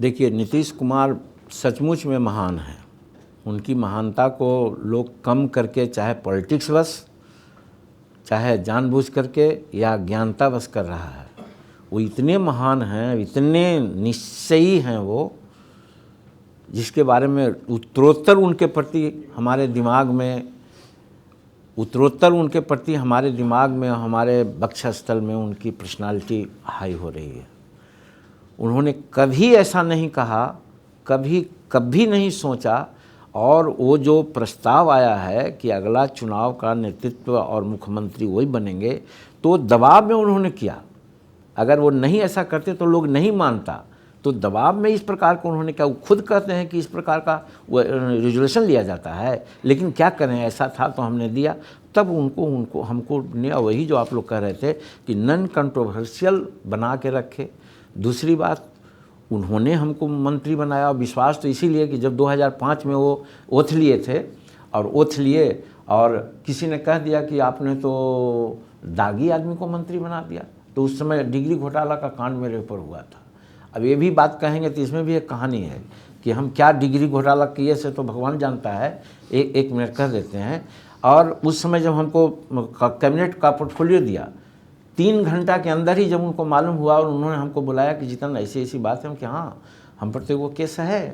देखिए, नीतीश कुमार सचमुच में महान हैं। उनकी महानता को लोग कम करके, चाहे पॉलिटिक्स बस, चाहे जानबूझ करके या ज्ञानता बस कर रहा है। वो इतने महान हैं, इतने निश्चयी हैं वो, जिसके बारे में उत्तरोत्तर उनके प्रति हमारे दिमाग में हमारे वक्षस्थल में उनकी पर्सनालिटी हाई हो रही है। उन्होंने कभी ऐसा नहीं कहा, कभी नहीं सोचा। और वो जो प्रस्ताव आया है कि अगला चुनाव का नेतृत्व और मुख्यमंत्री वही बनेंगे, तो दबाव में उन्होंने किया। अगर वो नहीं ऐसा करते तो लोग नहीं मानता, तो दबाव में इस प्रकार को उन्होंने क्या, वो खुद कहते हैं कि इस प्रकार का रेजोल्यूशन लिया जाता है, लेकिन क्या करें, ऐसा था तो हमने दिया। तब हमको ने वही जो आप लोग कह रहे थे कि नॉन कंट्रोवर्शियल बना के रखे। दूसरी बात, उन्होंने हमको मंत्री बनाया। विश्वास तो इसीलिए कि जब 2005 में वो ओथ लिए थे, और किसी ने कह दिया कि आपने तो दागी आदमी को मंत्री बना दिया, तो उस समय डिग्री घोटाला का कांड मेरे ऊपर हुआ था। अब ये भी बात कहेंगे तो इसमें भी एक कहानी है कि हम क्या डिग्री घोटाला किए से तो भगवान जानता है। एक मिनट कह देते हैं। और उस समय जब हमको कैबिनेट का पोर्टफोलियो दिया, 3 घंटा के अंदर ही जब उनको मालूम हुआ और उन्होंने हमको बुलाया कि जितन ऐसी बात है, हम कि हाँ, हम पर तो वो केस है।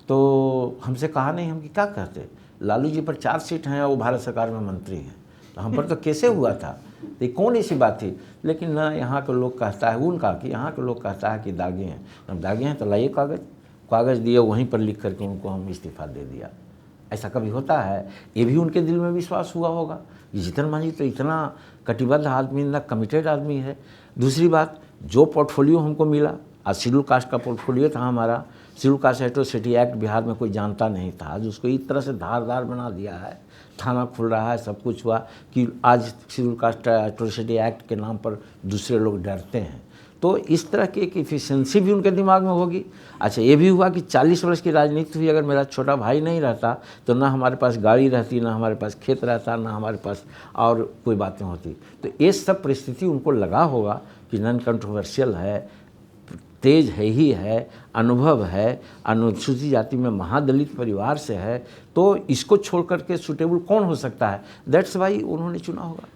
तो हमसे कहा नहीं, हम कि क्या कहते, लालू जी पर 4 सीट हैं और वो भारत सरकार में मंत्री हैं, तो हम पर तो कैसे हुआ था, तो कौन ऐसी बात थी। लेकिन ना, यहाँ के लोग कहता है, उनका कि यहाँ के लोग कहता है कि दागे हैं। हम दागे हैं तो लाइए कागज़ दिए, वहीं पर लिख करके उनको हम इस्तीफ़ा दे दिया। ऐसा कभी होता है? ये भी उनके दिल में विश्वास हुआ होगा। ये जीतन मांझी तो इतना कटिबद्ध आदमी, ना कमिटेड आदमी है। दूसरी बात, जो पोर्टफोलियो हमको मिला, आज शेड्यूल कास्ट का पोर्टफोलियो था हमारा। Schedule caste atrocity act Bihar में कोई जानता नहीं था, आज उसको इस तरह से धारदार बना दिया है। थाना खुल रहा है, सब कुछ हुआ कि आज शेड्यूल कास्ट एट्रोसिटी एक्ट के नाम पर दूसरे लोग डरते हैं। तो इस तरह की एक इफिशिएंसी भी उनके दिमाग में होगी। अच्छा, ये भी हुआ कि 40 वर्ष की राजनीति हुई, अगर मेरा छोटा भाई नहीं रहता तो ना हमारे पास गाड़ी रहती, ना हमारे पास खेत रहता, ना हमारे पास और कोई बातें होती। तो ये सब परिस्थिति उनको लगा होगा कि नॉन कंट्रोवर्शियल है, तेज है ही है, अनुभव है, अनुसूचित जाति में महादलित परिवार से है, तो इसको छोड़ करके सुटेबल कौन हो सकता है। दैट्स वाई उन्होंने चुना होगा।